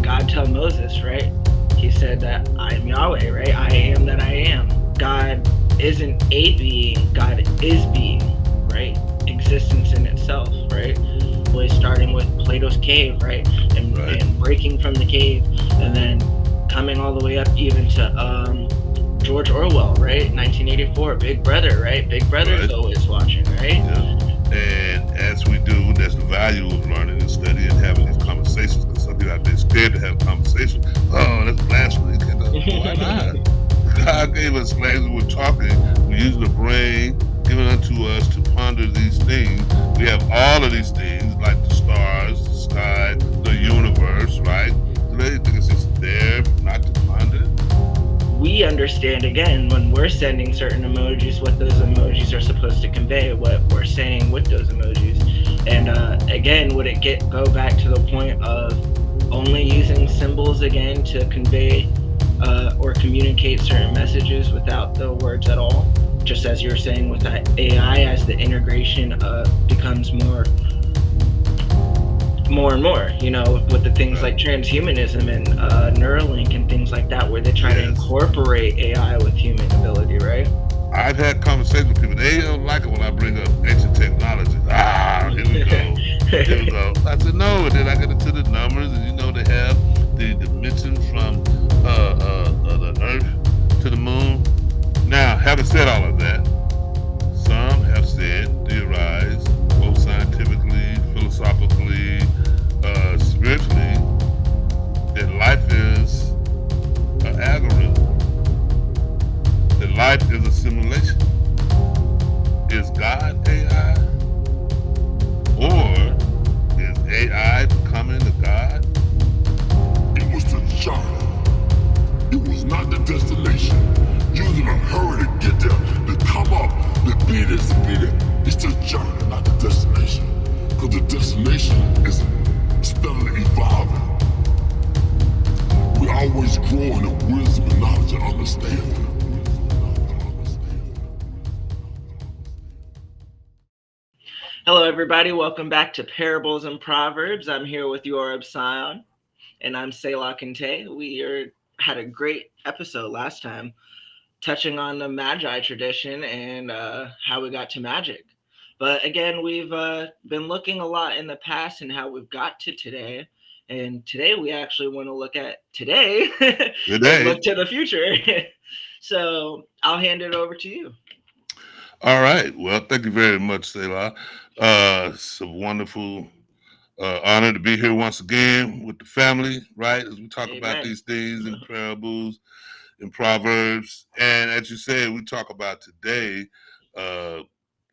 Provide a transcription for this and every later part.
God tell Moses, right? He said that I am Yahweh, right? I am that I am. God isn't a being, God is being, right? Existence in itself, right? Always starting with Plato's cave, right? Right. And breaking from the cave, and then coming all the way up even to George Orwell, right? 1984, Big Brother, right? Big Brother's Right. always watching, right? Yeah. And as we do, that's the value of learning and studying and having these conversations. Because some people have been scared to have conversations. Oh, that's blasphemy. You can't talk. Why not? God gave us language. We're talking. We're using the brain given unto us to ponder these things. We have all of these things, like the stars, the sky, the universe, right? So they think it's just there, not to ponder. We understand again when we're sending certain emojis what those emojis are supposed to convey, what we're saying with those emojis. And again, would it go back to the point of only using symbols again to convey or communicate certain messages without the words at all? Just as you're saying with that AI, as the integration becomes more and more, with the things Right. like transhumanism and Neuralink and things like that, where they try to Yes. incorporate AI with human ability, right? I've had conversations with people. They don't like it when I bring up ancient technology. Ah, here we go. Here we go. I said, no. And then I get into the numbers, and they have the dimension from the Earth to the moon. Now, having said all of that, some have said, theorized, both scientifically, philosophically, spiritually, that life is an algorithm, that life is a simulation. Is God AI? Or is AI becoming a God? It was the journey. It was not the destination. You was in a hurry to get there, to come up, to be this, to be that. It's the journey, not the destination. Because the destination is steadily evolving. We always growing in wisdom and knowledge and understanding. Hello, everybody. Welcome back to Parables and Proverbs. I'm here with Yorub Sion, and I'm Selah Kinte. Had a great episode last time, touching on the magi tradition and how we got to magic. But again, we've been looking a lot in the past and how we've got to today. And today we actually want to look at today and Today. look to the future. So I'll hand it over to you. All right. Well, thank you very much, Selah. It's a wonderful honor to be here once again with the family, right? As we talk about Amen. these things in parables, in proverbs. And as you said, we talk about today, uh,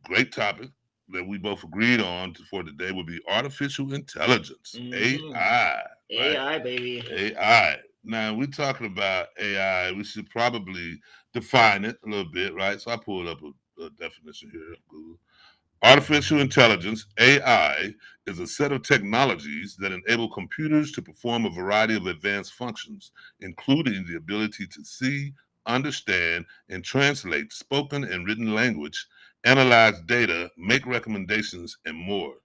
great topic that we both agreed on for today would be artificial intelligence, Mm-hmm. AI, right? AI, baby. AI. Now, we're talking about AI. We should probably define it a little bit, right? So I pulled up a definition here. Google. Artificial intelligence, AI, is a set of technologies that enable computers to perform a variety of advanced functions, including the ability to see, understand, and translate spoken and written language, analyze data, make recommendations, and more.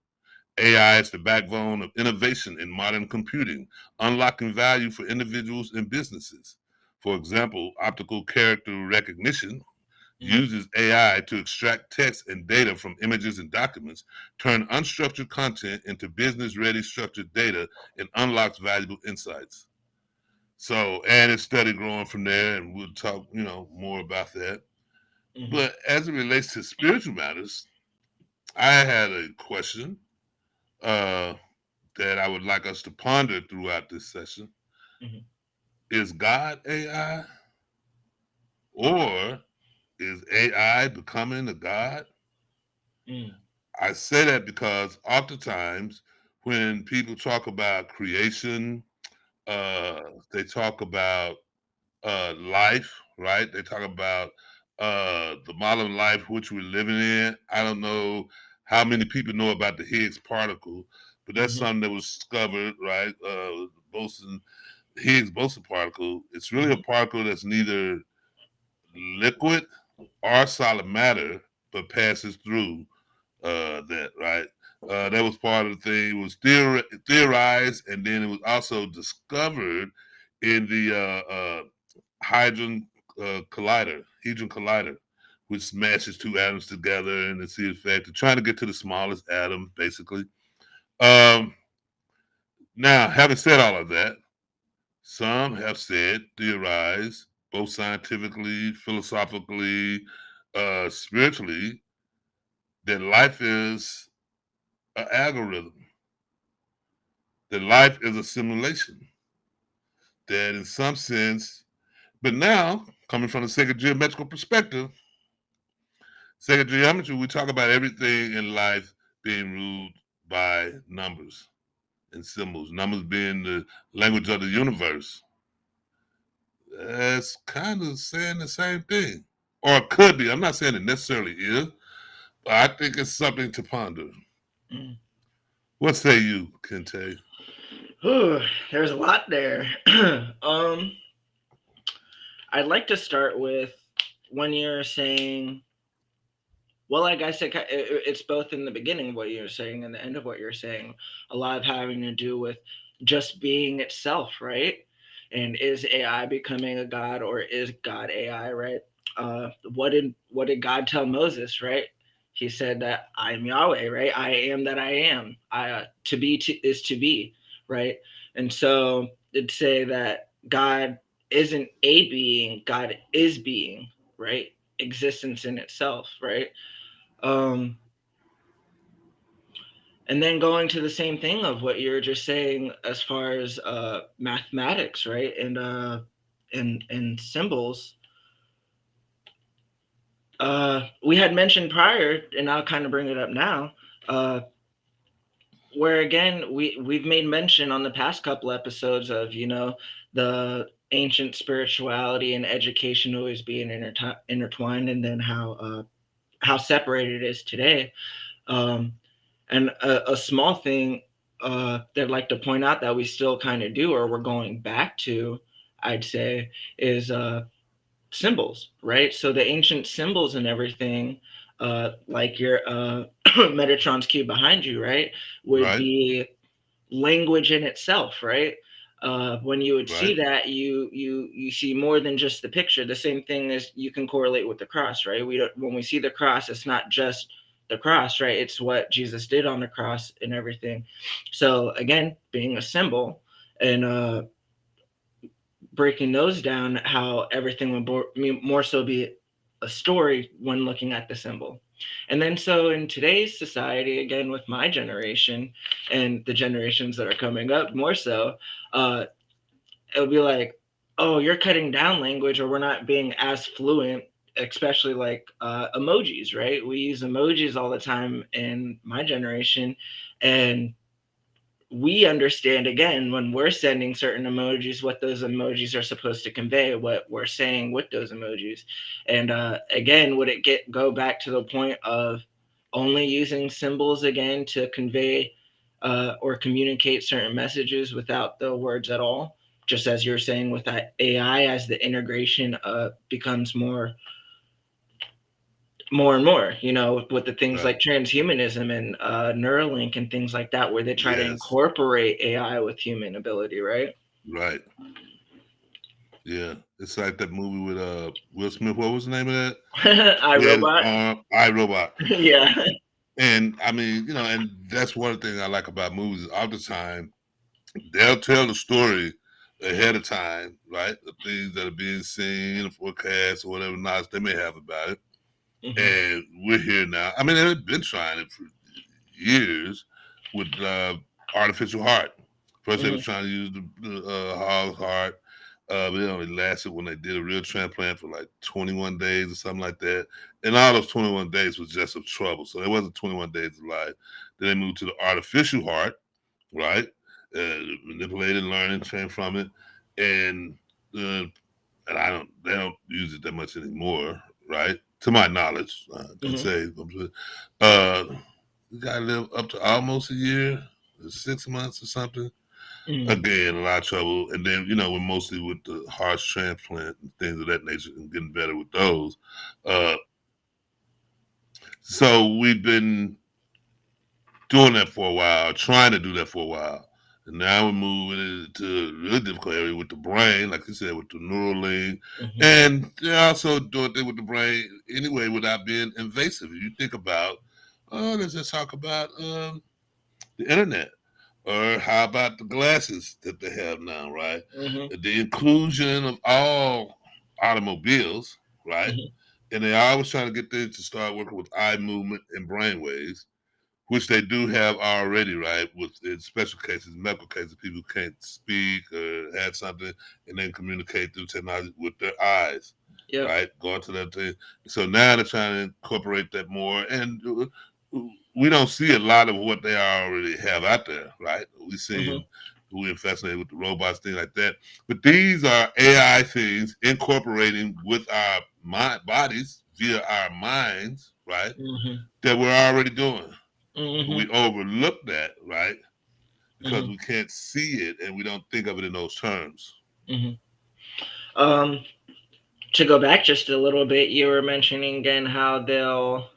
AI is the backbone of innovation in modern computing, unlocking value for individuals and businesses. For example, optical character recognition uses AI to extract text and data from images and documents, turn unstructured content into business-ready structured data, and unlocks valuable insights. So, and it's steady growing from there, and we'll talk, more about that. Mm-hmm. But as it relates to spiritual matters, I had a question uh, that I would like us to ponder throughout this session. Mm-hmm. Is God AI, or is AI becoming a God? Mm. I say that because oftentimes when people talk about creation, they talk about life, right? They talk about the modern life which we're living in. I don't know how many people know about the Higgs particle, but that's Mm-hmm. something that was discovered, right? Boson Higgs boson particle. It's really a Mm-hmm. particle that's neither liquid or solid matter, but passes through that, right? That was part of the thing. It was theorized, and then it was also discovered in the hadron collider, which smashes two atoms together and it's the effect of trying to get to the smallest atom, basically. Um, Now, having said all of that, some have said, theorized, both scientifically, philosophically, spiritually, that life is an algorithm, that life is a simulation, that in some sense, but now, coming from the sacred geometrical perspective, sacred geometry, we talk about everything in life being ruled by numbers and symbols, numbers being the language of the universe. That's kind of saying the same thing. Or it could be. I'm not saying it necessarily is, but I think it's something to ponder. Mm. What say you, Kente? Whew, there's a lot there. I'd like to start with when you're saying, well, like I said, it's both in the beginning of what you're saying and the end of what you're saying. A lot of having to do with just being itself, right? And is AI becoming a god, or is God AI, right? What did God tell Moses, right? He said that I am Yahweh, right? I am that I am. To be is to be, right? And so it'd say that God isn't a being, God is being, right? Existence in itself, right? Um, and then going to the same thing of what you're just saying as far as mathematics, right? And symbols. We had mentioned prior, and I'll kind of bring it up now, uh, where again we've made mention on the past couple episodes of the ancient spirituality and education always being intertwined, and then how separated it is today. Um, and a small thing that I'd like to point out that we still kind of do, or we're going back to, I'd say, is symbols, right? So the ancient symbols and everything, like your Metatron's cube behind you, right, would Right, be language in itself, right? When you would see right, that, you see more than just the picture. The same thing as you can correlate with the cross, right? When we see the cross, it's not just the cross, right? It's what Jesus did on the cross and everything. So again, being a symbol, and breaking those down, how everything would more so be a story when looking at the symbol. And then, so in today's society, again, with my generation and the generations that are coming up more so, uh, it would be like, oh, you're cutting down language, or we're not being as fluent, especially like emojis, right? We use emojis all the time in my generation. And we understand, again, when we're sending certain emojis, what those emojis are supposed to convey, what we're saying with those emojis. And again, would it go back to the point of only using symbols again to convey or communicate certain messages without the words at all, just as you're saying with that AI, as the integration becomes more and more, with the things right. like transhumanism and Neuralink and things like that, where they try to Yes, incorporate AI with human ability, right? right. Yeah. It's like that movie with Will Smith. What was the name of that? I He had his Robot. arm, iRobot. Yeah. And I mean, and that's one thing I like about movies. All the time, they'll tell the story ahead of time, right? The things that are being seen, the forecast, or whatever knowledge they may have about it. Hmm. And we're here now. I mean, they've been trying it for years with artificial heart. First, they Hmm. was trying to use the hog heart, but it only lasted when they did a real transplant for like 21 days or something like that. And all those 21 days was just of trouble. So it wasn't 21 days of life. Then they moved to the artificial heart, right? Manipulated, learning, trained from it, and uh, they don't use it that much anymore, right? To my knowledge, I can Hmm. say, uh, you gotta live up to almost a year, 6 months or something. Hmm. Again, a lot of trouble, and then we're mostly with the heart transplant and things of that nature, and getting better with those. Uh, so we've been doing that for a while, trying to do that for a while. And now we're moving into a really difficult area with the brain, like you said, with the Neuralink. Mm-hmm. And they're also doing things with the brain anyway without being invasive. If you think about, let's just talk about the internet. Or how about the glasses that they have now, right? Mm-hmm. The inclusion of all automobiles, right? Mm-hmm. And they always trying to get them to start working with eye movement and brain waves, which they do have already, right? With in special cases, medical cases, people can't speak or had something and then communicate through technology with their eyes, Yep. right? Going to that thing. So now they're trying to incorporate that more, and we don't see a lot of what they already have out there, right? We've Mm-hmm. seen we're fascinated with the robots, things like that. But these are AI things incorporating with our bodies via our minds, right? Mm-hmm. That we're already doing. But Mm-hmm. we overlook that, right? Because Mm-hmm. we can't see it and we don't think of it in those terms. Mm-hmm. Um, to go back just a little bit, you were mentioning again how they'll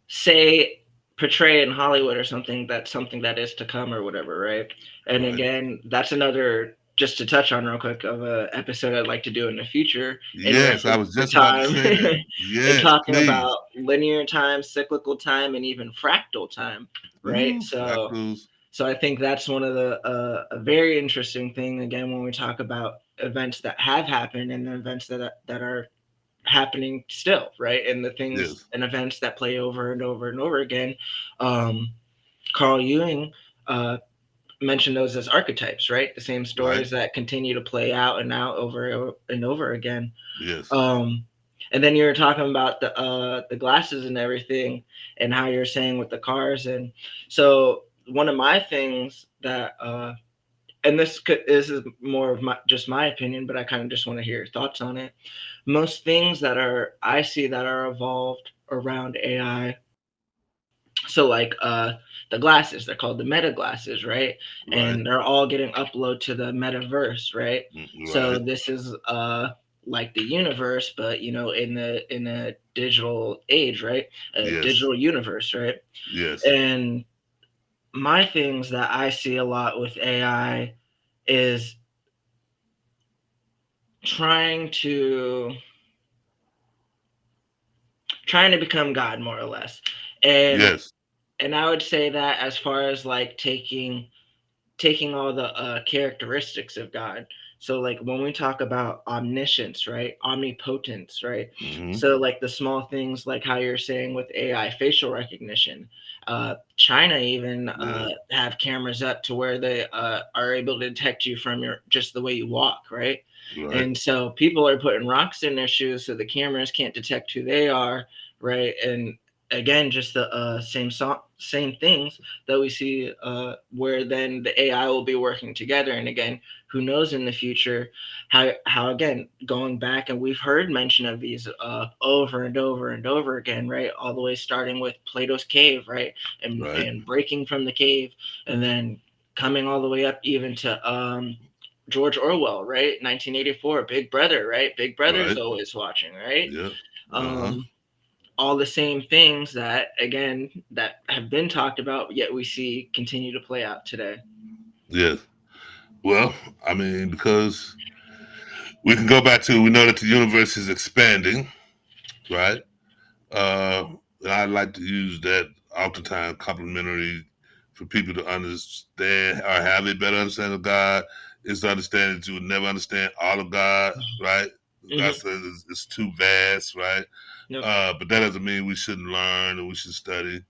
say portray in Hollywood or something that is to come or whatever, right? And Right. again, that's another just to touch on real quick of a episode I'd like to do in the future in Yes, I reference was to just about to time say that. and Yes, talking please. about linear time, cyclical time, and even fractal time, right? Ooh, fractals. So I think that's one of the a very interesting thing again when we talk about events that have happened and the events that are happening still, right? And the things Yes. and events that play over and over and over again. Um, Carl Jung uh, mentioned those as archetypes, right? The same Right. stories that continue to play out and out over and over again. Yes. Um, and then you were talking about the glasses and everything, and how you're saying with the cars, and so one of my things that and this is more of my just my opinion, but I kind of just want to hear your thoughts on it. Most things that are I see that are evolved around AI. So like the glasses, they're called the meta glasses, right? Right. And they're all getting upload to the metaverse, right? So Right. this is like the universe, but you know, in a digital age, right? A Yes. digital universe, right? Yes. And my things that I see a lot with AI is trying to trying to become God more or less. And Yes. and I would say that as far as like taking all the characteristics of God. So like when we talk about omniscience, right? Omnipotence, right? Mm-hmm. So like the small things like how you're saying with AI facial recognition. China even Yes. have cameras up to where they are able to detect you from your just the way you walk, right? Right. And so people are putting rocks in their shoes so the cameras can't detect who they are, right? And again, just the same things that we see where then the AI will be working together. And again, who knows in the future how again going back and we've heard mention of these over and over and over again, right? All the way starting with Plato's cave, right? Right. And breaking from the cave, and then coming all the way up even to George Orwell, right? 1984, Big Brother, right? Big Brother's Right. always watching, right? Yeah. Uh-huh. Um, all the same things that again that have been talked about yet we see continue to play out today. Yes. Well, I mean, because we can go back to we know that the universe is expanding, right? And I like to use that oftentimes complimentary for people to understand or have a better understanding of God is to understand that you would never understand all of God, right? God Mm-hmm. says it's too vast, right? Yep. But that doesn't mean we shouldn't learn and we should study.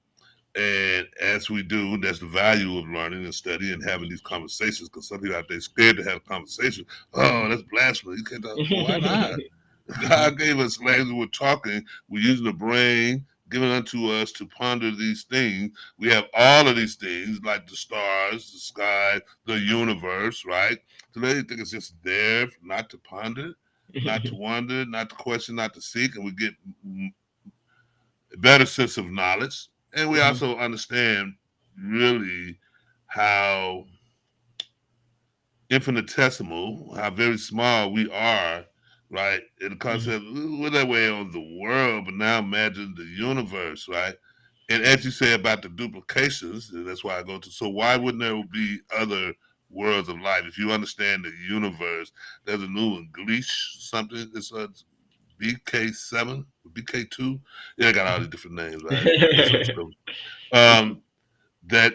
And as we do, that's the value of learning and studying and having these conversations. Because some people out there scared to have a conversation. Oh, that's blasphemy. You can't talk. Well, why not? God gave us language. We're talking. We're using the brain given unto us to ponder these things. We have all of these things, like the stars, the sky, the universe, right? So they think it's just there, not to ponder, not to wonder, not to question, not to seek, and we get a better sense of knowledge. And we Mhm. also understand really how infinitesimal, how very small we are, right? In the Mhm. concept, we're that way on the world, but now imagine the universe, right? And as you say about the duplications, and that's why I go to. So why wouldn't there be other worlds of life? If you understand the universe, there's a new English something. It's BK7, BK2. Yeah, I got all these different names, right? That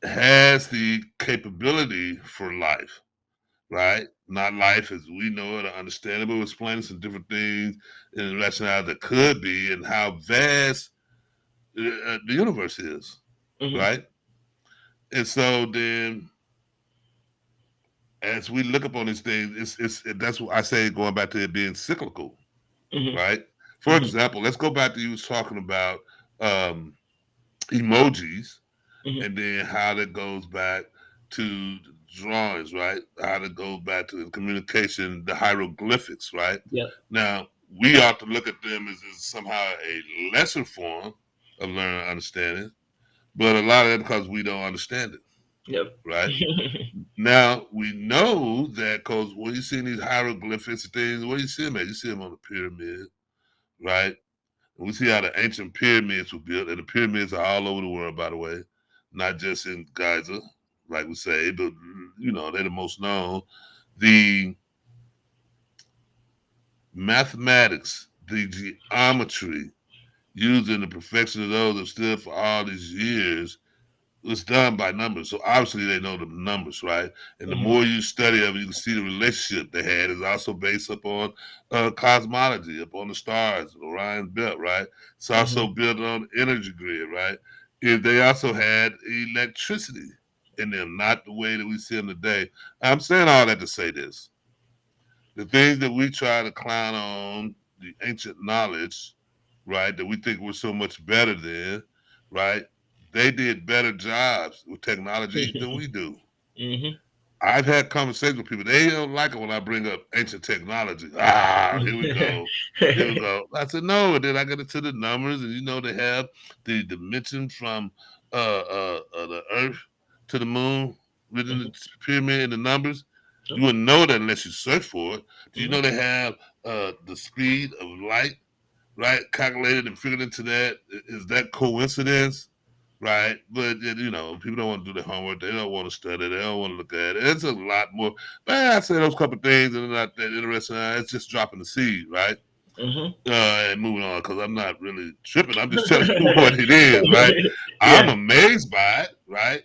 has the capability for life, right? Not life as we know it or understand it, but explaining some different things in the rationale that could be and how vast the universe is, right? And so then, as we look upon these things, that's what I say, going back to it being cyclical, right? For example, let's go back to you was talking about emojis, and then how that goes back to drawings, right? How that goes back to communication, the hieroglyphics, right? Yep. Now, we ought to look at them as somehow a lesser form of learning and understanding, but a lot of that because we don't understand it. Yep. Right. Now, we know that because when you see these hieroglyphics and things, where you see them at? You see them on the pyramid, right? And we see how the ancient pyramids were built, and the pyramids are all over the world, by the way, not just in Giza, like we say, but, they're the most known. The mathematics, the geometry used in the perfection of those have stood for all these years was done by numbers. So obviously they know the numbers, right? And the more you study them, you can see the relationship they had is also based upon cosmology, upon the stars, Orion's belt, right? It's also built on energy grid, right? They also had electricity in them, not the way that we see them today. I'm saying all that to say this. The things that we try to clown on, the ancient knowledge, right, that we think we're so much better than, right? They did better jobs with technology than we do. I've had conversations with people. They don't like it when I bring up ancient technology. Here we go. Here we go. I said, no. And then I get into the numbers, and they have the dimension from the Earth to the moon within the pyramid and the numbers. You wouldn't know that unless you search for it. Do you know they have the speed of light, right, calculated and figured into that? Is that coincidence? Right, but people don't want to do their homework. They don't want to study. They don't want to look at it. It's a lot more. But I say those couple of things, and they're not that interesting. It's just dropping the seed, right? And moving on, because I'm not really tripping. I'm just telling you what it is, right? I'm amazed by it, right?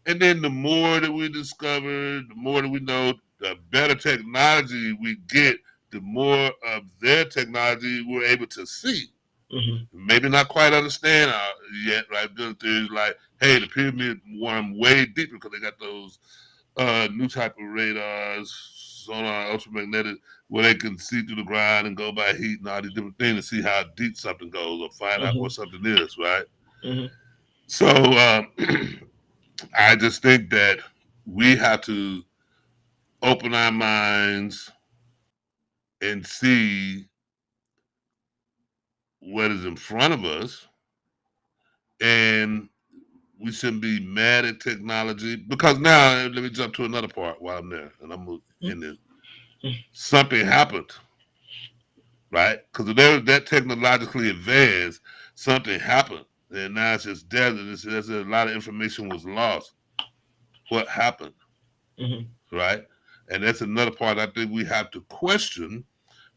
And then the more that we discover, the more that we know, the better technology we get, the more of their technology we're able to see. Maybe not quite understand yet, right? Doing things like, hey, the pyramid went way deeper because they got those new type of radars, sonar, ultramagnetic, where they can see through the ground and go by heat and all these different things to see how deep something goes or find out what something is, right? So I just think that we have to open our minds and see what is in front of us, and we shouldn't be mad at technology, because now let me jump to another part while I'm there, and I'm in this. Something happened, right? Because if they were that technologically advanced, something happened, and now it's just desert. There's a lot of information was lost. What happened, right? And that's another part I think we have to question,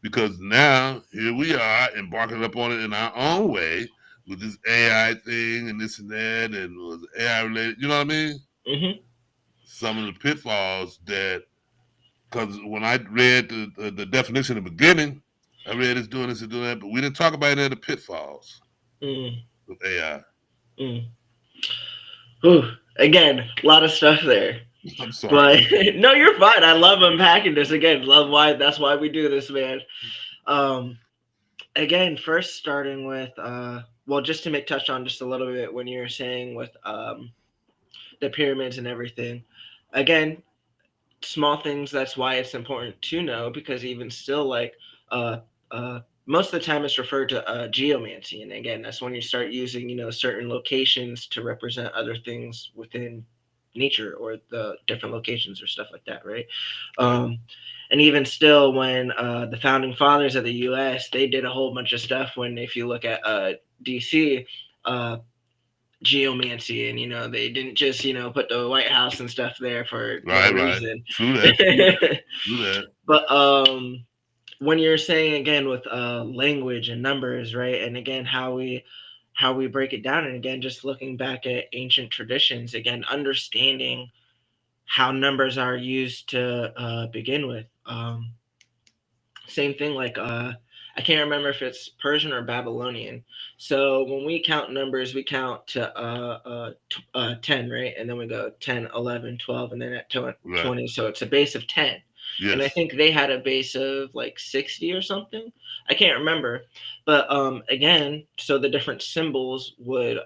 because now here we are embarking upon it in our own way with this AI thing and this and that, and was AI related. You know what I mean? Some of the pitfalls that, because when I read the definition in the beginning, I read it's doing this and doing that, but we didn't talk about any of the pitfalls with AI. Again, a lot of stuff there. I'm sorry. But no, you're fine. I love unpacking this. Again, that's why we do this, man. Again, first starting with just to make touch on just a little bit when you were saying with the pyramids and everything. Again, small things. That's why it's important to know, because even still, like most of the time it's referred to geomancy, and again, that's when you start using certain locations to represent other things within nature or the different locations or stuff like that, right? And even still, when the founding fathers of the U.S., they did a whole bunch of stuff. When if you look at DC, geomancy, and they didn't just put the White House and stuff there for no Right, right. reason. True that. True that. True that. But when you're saying again with language and numbers, right, and again how we break it down, and again just looking back at ancient traditions, again understanding how numbers are used to begin with. Same thing, like I can't remember if it's Persian or Babylonian. So when we count numbers, we count to 10, right? And then we go 10, 11, 12, and then at 20. Right. So it's a base of 10. And I Yes. think they had a base of like 60 or something. I can't remember. But again, so the different symbols would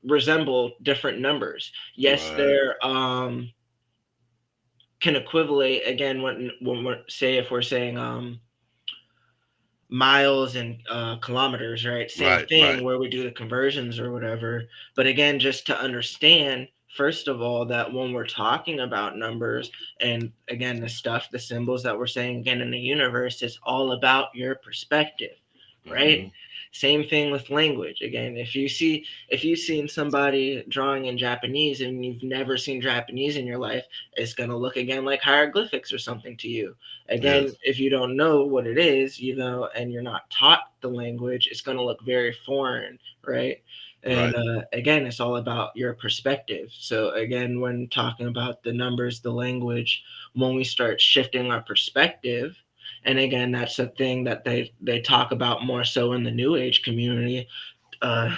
resemble different numbers. Yes, Right. they're can equivalent again when we're say if we're saying miles and kilometers, right? Same Right. thing Right. where we do the conversions or whatever. But again, just to understand, first of all, that when we're talking about numbers and again, the symbols that we're saying again in the universe, is all about your perspective, right? Hmm. Same thing with language. Again, if you've seen somebody drawing in Japanese and you've never seen Japanese in your life, it's gonna look again like hieroglyphics or something to you. Again, Yes. if you don't know what it is, and you're not taught the language, it's going to look very foreign, right? And Right. again, it's all about your perspective. So again, when talking about the numbers, the language, when we start shifting our perspective, and again, that's a thing that they talk about more so in the New Age community,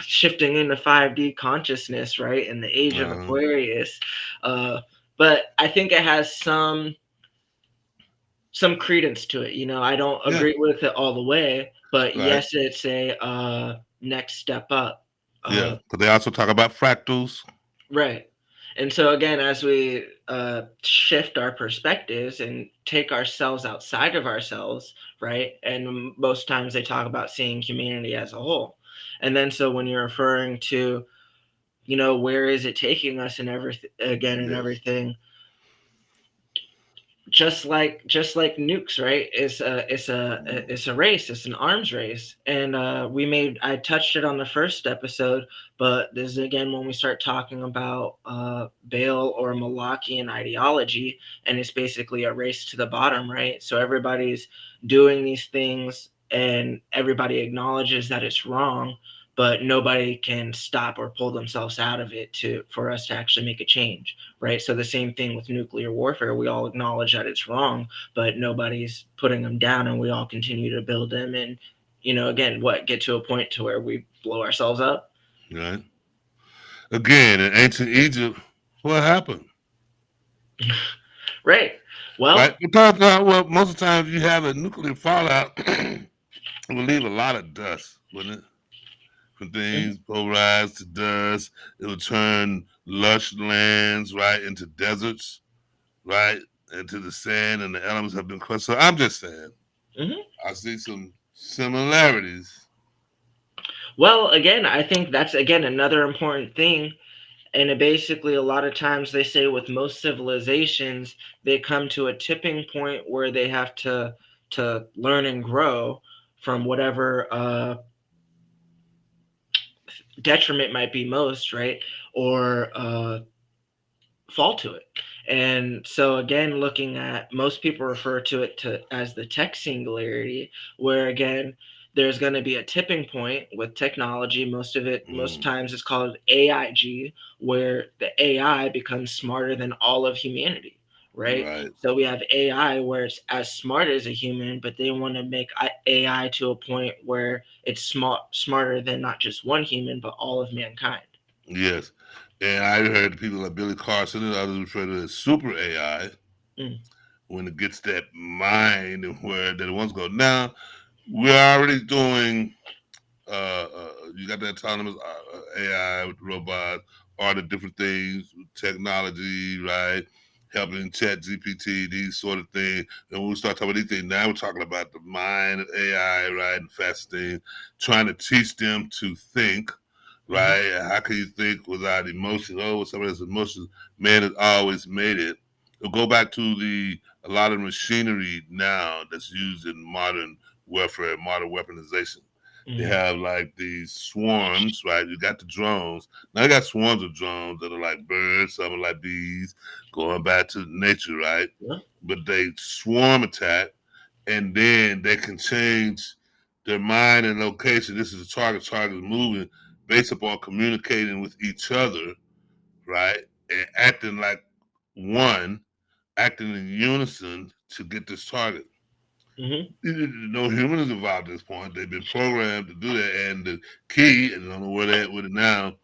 shifting into 5D consciousness, right? In the age of Uh-huh. Aquarius, uh, but I think it has some credence to it. I don't Yeah. agree with it all the way, but Right. yes, it's a next step up. Yeah. Uh, Because they also talk about fractals. right. And so again, as we shift our perspectives and take ourselves outside of ourselves, right? And most times they talk about seeing humanity as a whole. And then so when you're referring to, where is it taking us and everything again and Yes. everything, just like nukes, right? It's a race. It's an arms race, and I touched it on the first episode, but this is again when we start talking about Baal or Malachian ideology, and it's basically a race to the bottom, right? So everybody's doing these things, and everybody acknowledges that it's wrong, but nobody can stop or pull themselves out of it to for us to actually make a change, right? So the same thing with nuclear warfare. We all acknowledge that it's wrong, but nobody's putting them down, and we all continue to build them, and again, get to a point to where we blow ourselves up. Right. Again, in ancient Egypt, what happened? Right. Well. Right. Because well, most of the time you have a nuclear fallout, it will leave a lot of dust, wouldn't it? From Mhm. things pulverized to dust. It will turn lush lands right into deserts, right? Into the sand and the elements have been crushed. So I'm just saying, Mhm. I see some similarities. Well, again, I think that's again another important thing. And it basically, a lot of times they say with most civilizations, they come to a tipping point where they have to learn and grow from whatever detriment might be most, right? Or fall to it. And so again, looking at, most people refer to it as the tech singularity, where again there's going to be a tipping point with technology. Most Mm, times it's called AIG, where the AI becomes smarter than all of humanity, right? right. So we have AI where it's as smart as a human, but they want to make AI to a point where it's smarter than not just one human, but all of mankind. Yes. And I heard people like Billy Carson and others refer to it as super AI Mm. when it gets that mind and where that it wants to go. Now, we're already doing you got the autonomous AI with the robots, all the different things, technology, right? Helping chat GPT, these sort of things. And when we start talking about these things, now we're talking about the mind of AI, right? And fast things, trying to teach them to think, Hmm. right? How can you think without emotions? Oh, with somebody else's emotions, man has always made it. We'll go back to a lot of machinery now that's used in modern warfare, modern weaponization. They Mm-hmm. have like these swarms, right? You got the drones. Now you got swarms of drones that are like birds, some are like bees, going back to nature, right? Yeah. But they swarm attack, and then they can change their mind and location. This is the target is moving based upon communicating with each other, right? And acting like one, acting in unison to get this target. Mm-hmm. No human is involved at this point. They've been programmed to do that, and the key, and I don't know where they're at with it now,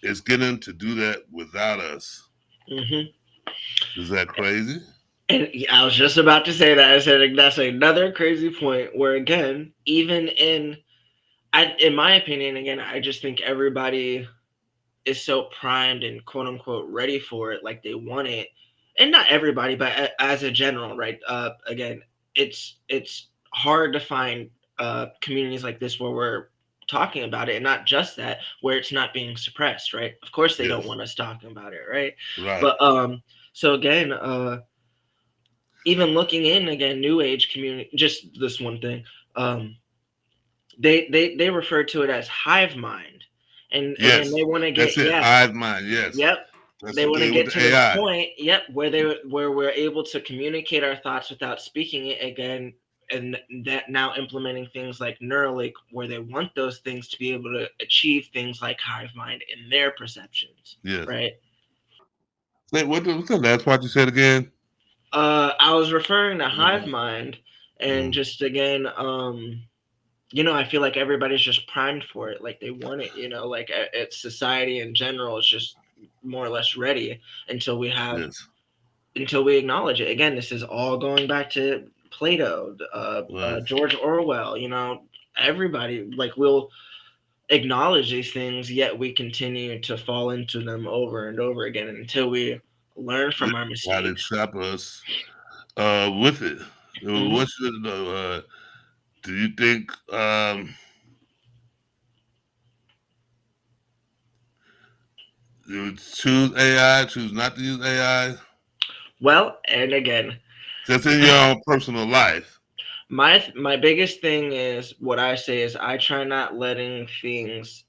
is getting them to do that without us. Mm-hmm. Is that crazy? And I was just about to say that. I said that's another crazy point where, again, even in my opinion, again, I just think everybody is so primed and quote unquote ready for it, like they want it, and not everybody, but as a general, right? Again, it's hard to find communities like this where we're talking about it, and not just that, where it's not being suppressed, right? Of course, they don't Yes. want us talking about it, right? Right. But so again, even looking in again, New Age community, just this one thing, um, they refer to it as hive mind, and again, Yes. they want to get That's it. Hive mind. Yes. yep. That's They the want to thing with get the to this AI. point, yep, where we're able to communicate our thoughts without speaking it again, and that now implementing things like Neuralink, where they want those things to be able to achieve things like hive mind in their perceptions, Yes. right? Say, what's the last part you said again? I was referring to hive Mm-hmm. mind, and just again, I feel like everybody's just primed for it, like they want it, like it's society in general is just more or less ready until we have Yes. until we acknowledge it. Again, this is all going back to Plato, Right. George Orwell. Everybody like will acknowledge these things, yet we continue to fall into them over and over again until we learn Yeah. from our How they mistakes. trap us with it. Hmm. What's the, do you think you would choose AI, choose not to use AI? Well, and again, Just in your own personal life. my biggest thing is what I say is I try not letting things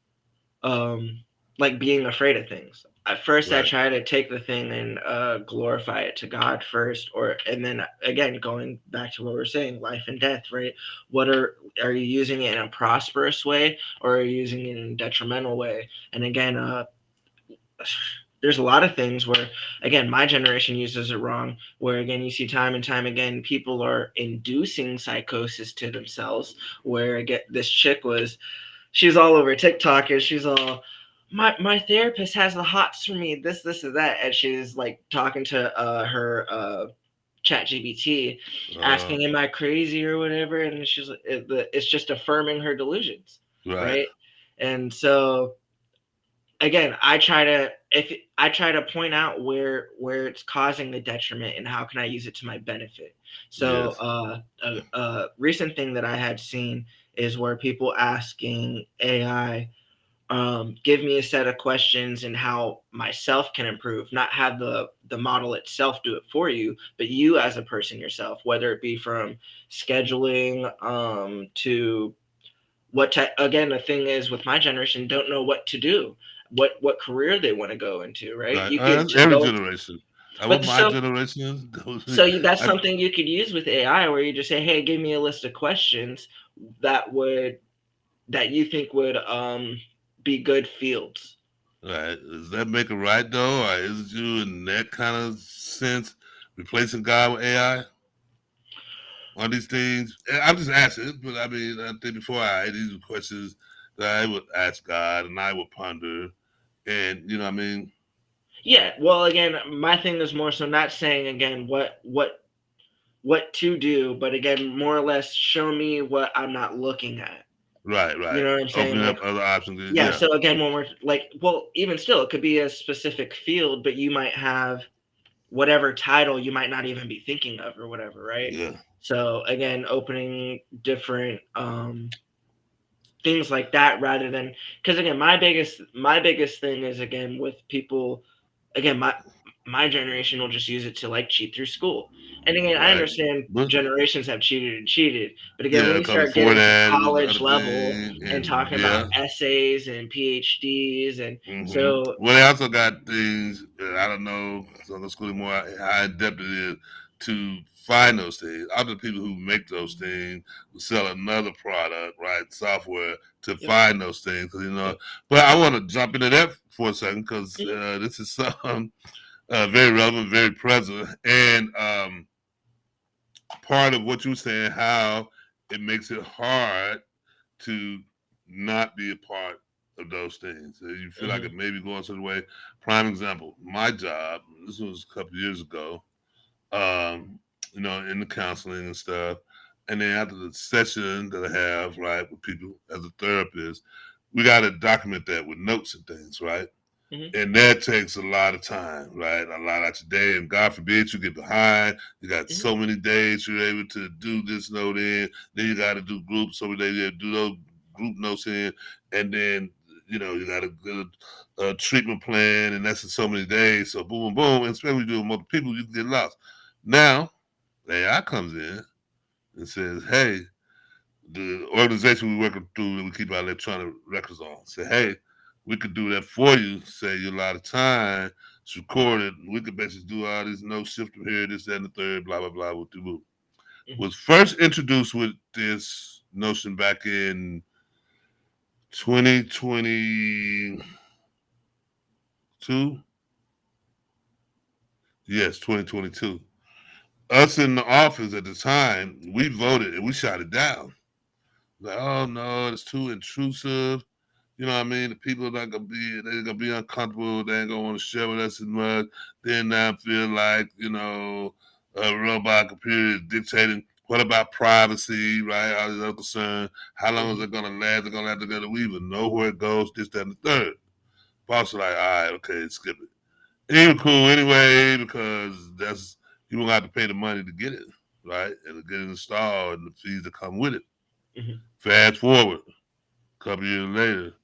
um like being afraid of things. At first I Right. try to take the thing and glorify it to God first, or and then again going back to what we're saying, life and death, right? What are you using it in a prosperous way, or are you using it in a detrimental way? And again, there's a lot of things where again my generation uses it wrong, where again you see time and time again people are inducing psychosis to themselves, where again this chick was she's all over TikTok and she's all my therapist has the hots for me, this and that, and she's like talking to her chat GBT, Uh, asking am I crazy or whatever, and it's just affirming her delusions, right. right? And so again I try to point out where it's causing the detriment and how can I use it to my benefit. So Yes. a recent thing that I had seen is where people asking AI, give me a set of questions and how myself can improve, not have the model itself do it for you, but you as a person yourself, whether it be from scheduling to again, the thing is with my generation don't know what to do, what career they want to go into, right? Right. You could That's every go, generation. I but want my so generation goes. that's I, something you could use with AI, where you just say, hey, give me a list of questions that would that you think would be good fields. right. Does that make it right though, or is it you in that kind of sense replacing God with AI on these things? And I'm just asking, but I mean, I think before these are questions that I would ask God and I would ponder, and you know, what I mean, Yeah, well, again, my thing is more so not saying again what to do, but again, more or less show me what I'm not looking at. right, You right. know what I'm saying? Opening up Like, other options. yeah. Yeah, So again, when we're like, well, even still, it could be a specific field, but you might have whatever title you might not even be thinking of or whatever, right? yeah. So again, opening different things like that rather than, because again, my biggest thing is again with people, again, my generation will just use it to like cheat through school. And again, I Right. understand But generations have cheated and cheated, but again, when yeah, you because start before getting to that it was the college other level thing, and and talking about yeah. essays and PhDs, and so Well, they also got things I don't know. So the school more how in depth it is to find those things. Other people who make those things will sell another product, right? Software to yep, find those things. 'Cause, yep, but I want to jump into that for a second because mhm, this is some very relevant, very present, and part of what you were saying, how it makes it hard to not be a part of those things. So you feel like mhm, it may be going some way. Prime example, my job, this was a couple of years ago, um, in the counseling and stuff. And then after the session that I have, right, with people as a therapist, we got to document that with notes and things, right? mhm, And that takes a lot of time, right? A lot out your day. And God forbid you get behind. You got mhm, so many days you're able to do this note in. Then you got to do groups. So they do those group notes in. And then, you got to do a treatment plan. And that's in so many days. So boom, boom, boom. And especially when you do it with multiple people, you can get lost. Now, AI comes in and says, hey, the organization we working through that we keep our electronic records on say, hey, we could do that for you, save you a lot of time, it's recorded, we could basically do all these no shift from here, this, that, and the third, blah, blah, blah, with the boot. mhm, Was first introduced with this notion back in 2022. Yes, 2022. Us in the office at the time, we voted and we shot it down. Like, oh no, it's too intrusive. You know what I mean? The people are not gonna be they're gonna be uncomfortable, they ain't gonna want to share with us as much. Then I feel like, a robot computer is dictating what about privacy, right? All these other concerns. How long is mhm, it gonna last? They're gonna have to go to we even know where it goes, this, that, and the third. Boss was like, all right, okay, skip it. It ain't cool anyway, because that's you don't have to pay the money to get it, right? And to get it installed and the fees that come with it. mhm, Fast forward, a couple years later,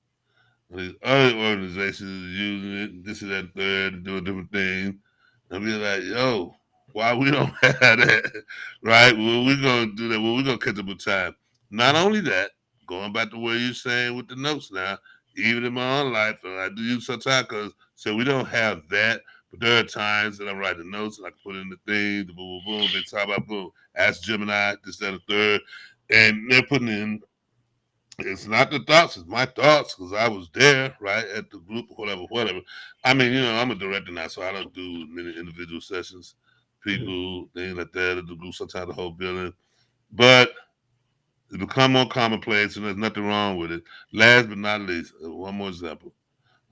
these other organizations are using it, this and that, third, and doing different things. And be like, yo, why we don't have that, right? Well, we're gonna do that. Well, we're gonna catch up with time. Not mhm, only that, going back to what you're saying with the notes now, even in my own life, and I do use sometimes because so we don't have that. But there are times that I'm writing notes and I can put in the thing, the boom, boom, boom. They talk about boom. Ask Gemini, this, that, and the third, and they're putting in it's not the thoughts, it's my thoughts because I was there, right, at the group or whatever, whatever. I mean, I'm a director now, so I don't do many individual sessions, mhm, people, things like that, at the group, sometimes the whole building. But it's become more commonplace and there's nothing wrong with it. Last but not least, one more example.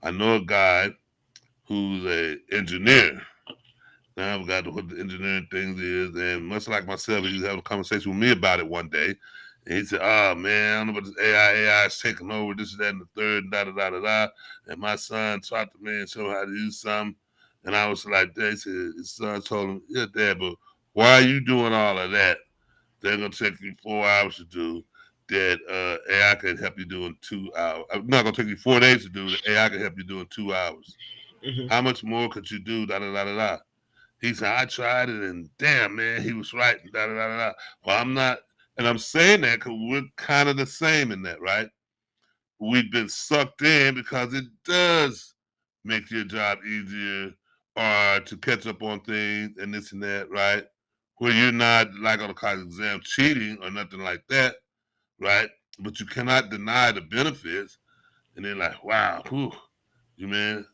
I know a guy who's a engineer. Now I forgot what the engineering things is, and much like myself, he was having a conversation with me about it one day. And he said, "Oh man, I don't know about this AI. AI is taking over this, that, and the third, and da da da da da." And my son talked to me and showed me how to use something. And I was like, "He said his son told him, yeah, Dad, but why are you doing all of that? They're gonna take you 4 hours to do that. AI can help you do in 2 hours. I'm not gonna take you 4 days to do that. AI can help you do in 2 hours. mhm, How much more could you do? Da da da da da." He said, I tried it and damn, man, he was right. Da, da, da, da, da. Well, I'm not, and I'm saying that because we're kind of the same in that, right? We've been sucked in because it does make your job easier or to catch up on things and this and that, right? Where you're not like on a college exam cheating or nothing like that, right? But you cannot deny the benefits. And they're like, wow, whew, you man,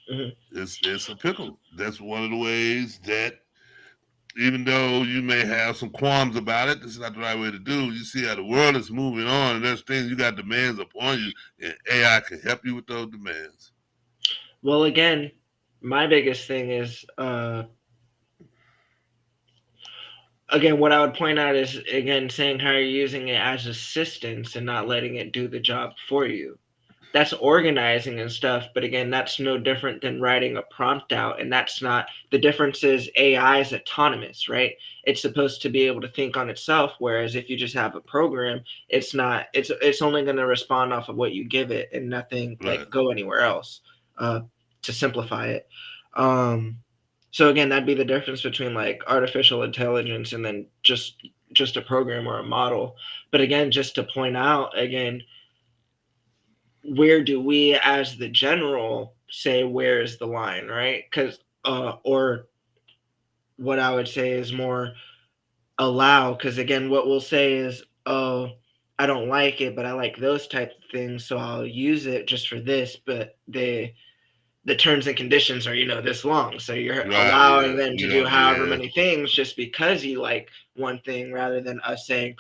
mhm. it's a pickle. That's one of the ways that even though you may have some qualms about it, this is not the right way to do. You see how the world is moving on, and there's things you got demands upon you, and AI can help you with those demands. Well, again, my biggest thing is again, what I would point out is again saying how you're using it as assistance and not letting it do the job for you. That's organizing and stuff, but again, that's no different than writing a prompt out. And that's not the difference is AI is autonomous, right? It's supposed to be able to think on itself, whereas if you just have a program, it's not. It's only going to respond off of what you give it and nothing like Right. go anywhere else. Uh, to simplify it. Um, so again, that'd be the difference between like artificial intelligence and then just a program or a model. But again, just to point out again, where do we as the general say where is the line, right? Because or what I would say is more allow, because again, what we'll say is, oh, I don't like it, but I like those types of things, so I'll use it just for this. But the terms and conditions are this long, so you're Right. allowing Yeah. them to We do don't. however Yeah. many things just because you like one thing, rather than us saying,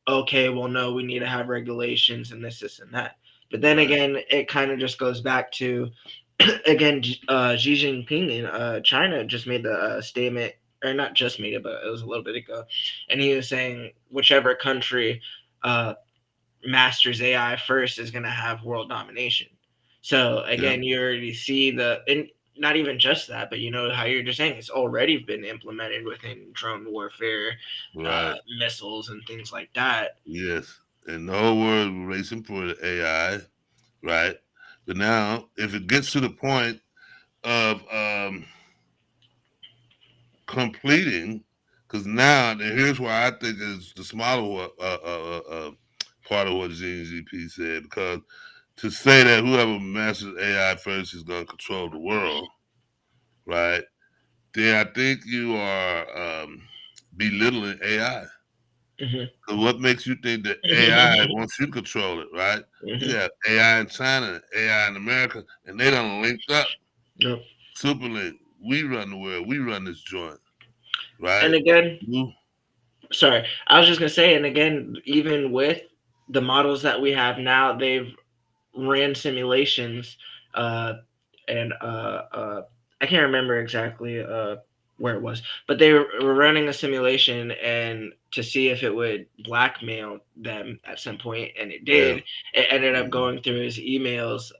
okay, well, no, we need to have regulations and this and that. But then Right. again, it kind of just goes back to again, Xi Jinping in China just made the statement, or not just made it, but it was a little bit ago, and he was saying whichever country uh, masters AI first is going to have world domination. So Yeah. again, you already see and not even just that, but how you're just saying it's already been implemented within drone warfare, Right. missiles, and things like that. Yes. And the whole world racing for the AI. Right. But now, if it gets to the point of completing, because now, and here's why I think is the smaller part of what GNZP said, because to say that whoever masters AI first is going to control the world, right? Then I think you are belittling AI. Hmm. Because what makes you think that AI wants you to control it, right? You Hmm. got AI in China, AI in America, and they done linked up. Yep. Super link. We run the world. We run this joint, And right? again, You- sorry, I was just gonna say, and again, even with the models that we have now, they've ran simulations, uh, and I can't remember exactly where it was, but they were running a simulation and to see if it would blackmail them at some point, and it Yeah. did. It ended up Mhm. going through his emails.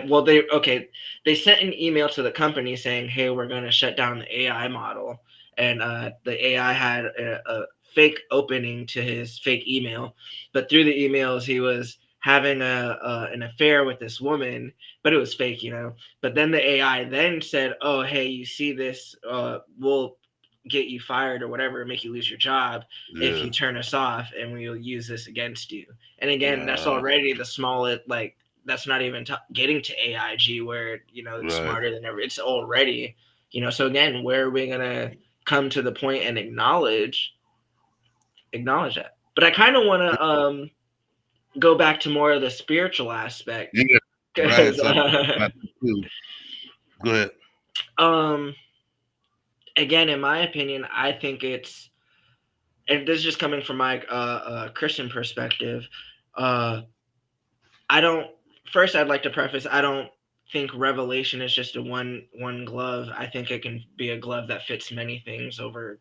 Well, they sent an email to the company saying, "Hey, we're going to shut down the AI model," and the AI had a fake opening to his fake email, but through the emails he was having an affair with this woman, but it was fake. But then the AI then said, "Oh, hey, you see this? We'll get you fired or whatever, make you lose your job if Yeah. you turn us off, and we'll use this against you." And again, that's Uh, already the smallest, like that's not even getting to AIG where it's right. smarter than ever. It's already So again, where are we gonna come to the point and acknowledge that? But I kind of want to go back to more of the spiritual aspect Yeah. Right. because So about that too. Go ahead. um again, in my opinion, I think it's, and this is just coming from my Christian perspective. Uh, I don't. First, I'd like to preface. I don't think revelation is just a one glove. I think it can be a glove that fits many things over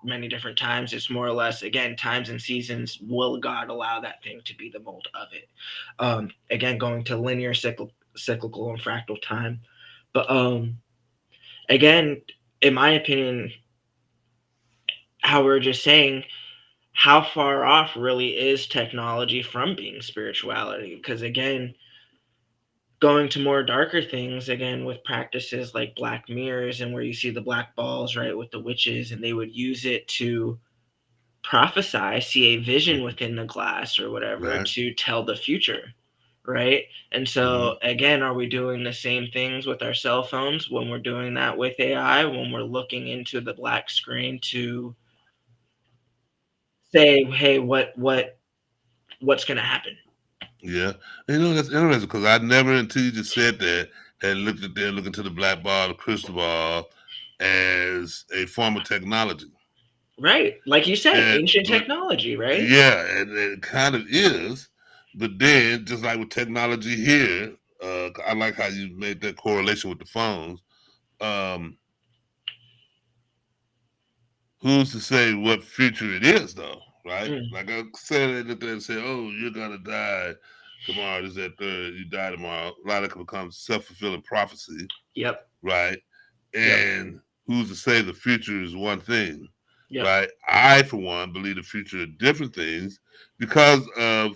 many different times. It's more or less, again, times and seasons. Will God allow that thing to be the mold of it? Again, going to linear, cyclical, and fractal time. But again, in my opinion, how we're just saying, how far off really is technology from being spirituality? Because again, going to more darker things again with practices like black mirrors, and where you see the black balls, right, with the witches, and they would use it to prophesy, see a vision within the glass or whatever Right. to tell the future, right? And Hmm. so again, are we doing the same things with our cell phones when we're doing that with AI, when we're looking into the black screen to say, hey, what's going to happen? Yeah. That's interesting because I never, until you just said that, had looked at there, looking to the black ball, the crystal ball, as a form of technology. Right, like you said, And ancient but technology, right? yeah, and it kind of is. But then, just like with technology here, I like how you made that correlation with the phones. Um, who's to say what future it is, though? Right? Mm, Like I said, they look there and say, "Oh, you're gonna die tomorrow. This, that, third. You die tomorrow." A lot of it can become self-fulfilling prophecy, yep. right? Yep. And who's to say the future is one thing, Yep. right? I, for one, believe the future are different things because of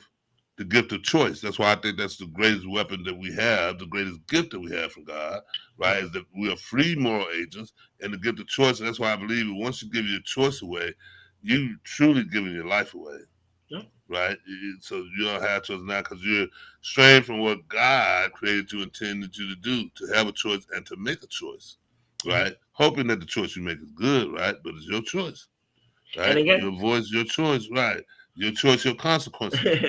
the gift of choice. That's why I think that's the greatest weapon that we have, the greatest gift that we have from God, right? Is that we are free moral agents and the gift of choice. And that's why I believe that once you give your choice away, you truly giving your life away, Yeah. right? So you don't have choice now because you're straying from what God created you, intended you to do, to have a choice and to make a choice, right? Hoping that the choice you make is good, right? But it's your choice, And right? again, Your voice, your choice, right? Your choice, your consequences.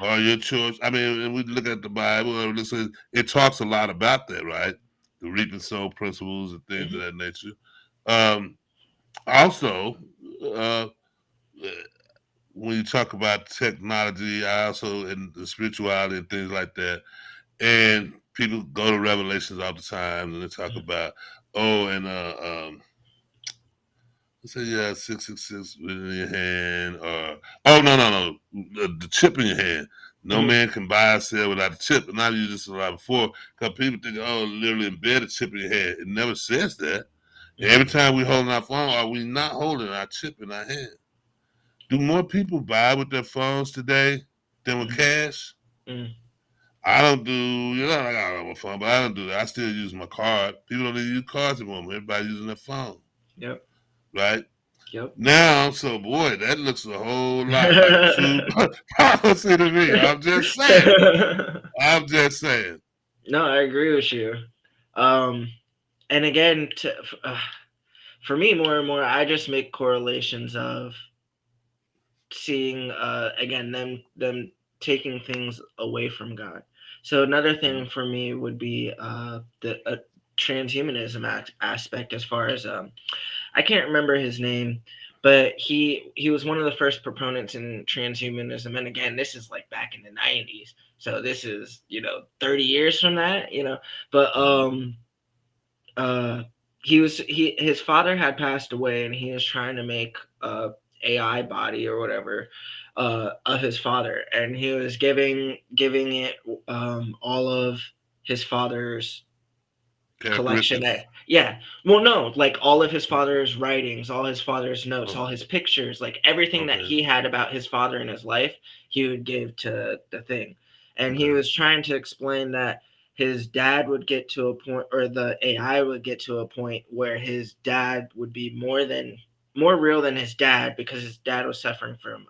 Or your choice. I mean, and we look at the Bible, and listen, it talks a lot about that, right? The reap and sow principles and things of that nature. Um, Also, uh, when you talk about technology, I also in the spirituality and things like that, and people go to Revelations all the time and they talk about, oh, and say yeah, 666 in your hand, or oh no, the chip in your hand. No man can buy or sell without a chip. And I've used this a lot before because people think, oh, literally embed a chip in your hand. It never says that. Every time we holding our phone, are we not holding our chip in our hand? Do more people buy with their phones today than with cash? I don't do, I got my phone, but I don't do that. I still use my card. People don't even use cards anymore. Everybody using their phone, Yep. right? Yep. Now, so boy, that looks a whole lot like true prophecy to me. I'm just saying. I'm just saying. No, I agree with you. Um, and again, for me, more and more, I just make correlations of seeing again them taking things away from God. So another thing for me would be the transhumanism aspect, as far as I can't remember his name, but he was one of the first proponents in transhumanism. And again, this is like back in the 90s, so this is 30 years from that, but uh his father had passed away, and he was trying to make AI body or whatever of his father, and he was giving it all of his father's collection. Characteristics. Yeah, well, no, like all of his father's writings, all his father's notes, all his pictures, like everything that Okay. he had about his father in his life, he would give to the thing. And he Okay. was trying to explain that his dad would get to a point, or the AI would get to a point where his dad would be more real than his dad, because his dad was suffering from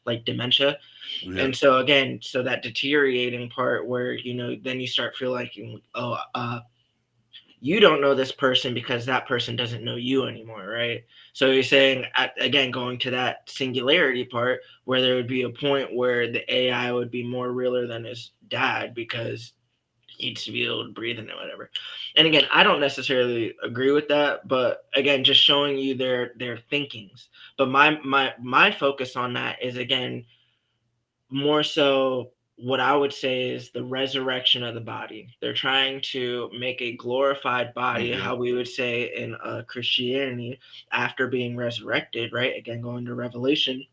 like dementia. Yeah. And so again, so that deteriorating part where then you start feeling like, oh, you don't know this person because that person doesn't know you anymore, right? So you're saying, again, going to that singularity part, where there would be a point where the AI would be more realer than his dad, because he needs to be able to breathe and whatever. And again, I don't necessarily agree with that, but again, just showing you their thinkings. But my focus on that is, again, more so what I would say is the resurrection of the body. They're trying to make a glorified body, Okay. how we would say in Christianity, after being resurrected, right? Again, going to Revelation.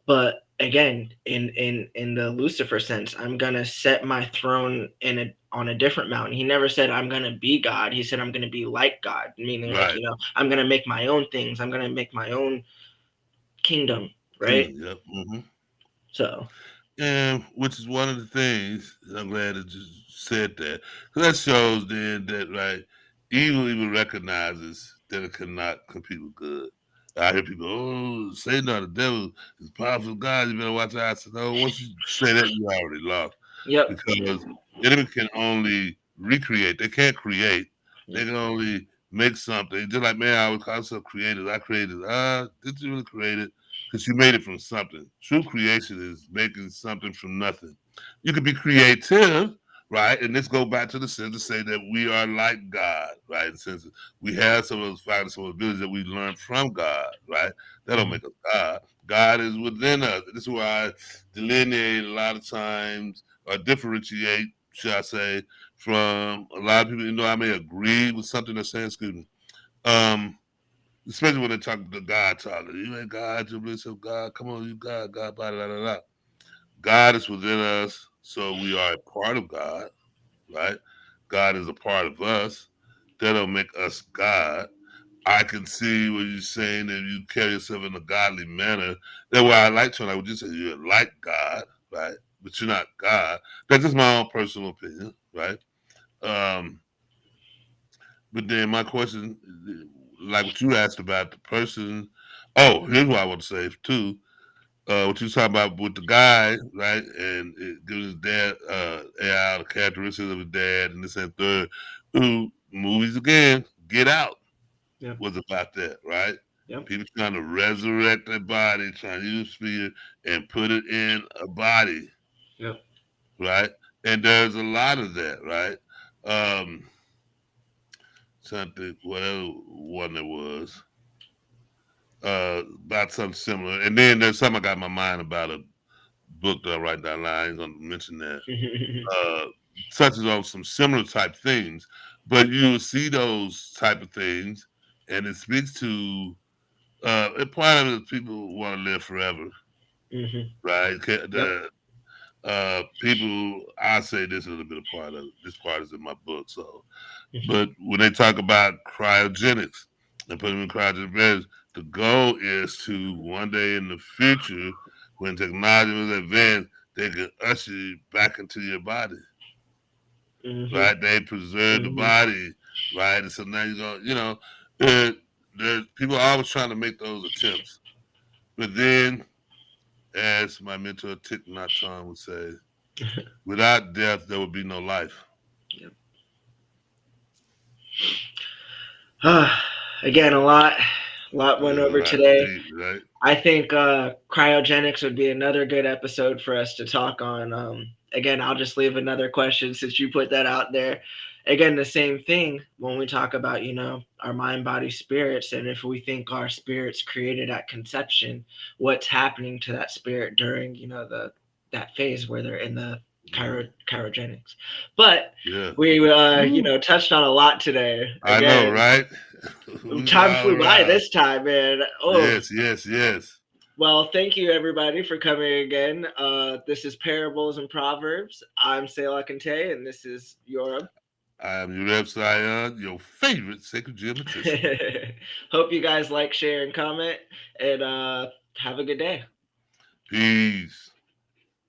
But again, in the Lucifer sense, I'm gonna set my throne on a different mountain. He never said I'm gonna be God. He said I'm gonna be like God, meaning like, Right. I'm gonna make my own things. I'm gonna make my own kingdom, right? Kingdom. Yep. So And which is one of the things I'm glad that you said that, because that shows then that right, evil even recognizes that it cannot compete with good. I hear people, oh, Satan or the devil is powerful God. You better watch out. I said, no, once you say that, you already lost, yep. because enemy can only recreate. They can't create. They can only make something. Just like man, I would call myself creative. I created. Did you really create it? Because you made it from something. True creation is making something from nothing. You can be creative, right? And this go back to the sense to say that we are like God, right? In the sense that we have some of those factors, some of the abilities that we learned from God, right? That don't make us God. God is within us. This is why I delineate a lot of times, or differentiate, should I say, from a lot of people. I may agree with something they're saying. Excuse me. Um, Especially when they talk to God talking. You ain't God, you believe of God. Come on, you God, God, blah, blah, blah, blah. God is within us, so we are a part of God, right? God is a part of us. That don't make us God. I can see what you're saying, that you carry yourself in a godly manner. That's why I like to, like what you said, you're like God, right? But you're not God. That's just my own personal opinion, right? Um, but then my question, like what you asked about the person. Oh, here's what I want to say too. What you was talking about with the guy, right? And it gives his dad AI the characteristics of his dad and this and third. Who movies again? Get Out Yep. was about that, right? Yep. People trying to resurrect their body, trying to use fear and put it in a body, Yep. right? And there's a lot of that, right? Something, whatever one it was, about something similar. And then there's something I got in my mind about a book that I write down. I ain't gonna mention that. Uh, Touches on some similar type things, but you will see those type of things, and it speaks to a part of it is people want to live forever, right? Yep. People, I say this is a bit of part of it. This part is in my book, so. But when they talk about cryogenics and put them in cryogenic beds, the goal is to one day in the future, when technology was advanced, they can usher you back into your body, right? They preserve the body, right? And so now you go, there's people are always trying to make those attempts. But then, as my mentor Thich Nhat Hanh would say, without death, there would be no life. Yep. Again, a lot went over today. Deep, right? I think cryogenics would be another good episode for us to talk on. Again, I'll just leave another question since you put that out there. Again, the same thing when we talk about, our mind, body, spirits, and if we think our spirit's created at conception, what's happening to that spirit during, that phase where they're in the cryogenics. But we, touched on a lot today. Again, I know, right? Time flew by this time, man. Oh. Yes. Well, thank you everybody for coming again. This is Parables and Proverbs. I'm Selah Kante, and this is Yoram. I am Ureb Sion, your favorite sacred geometrician. Hope you guys like, share, and comment, and have a good day. Peace.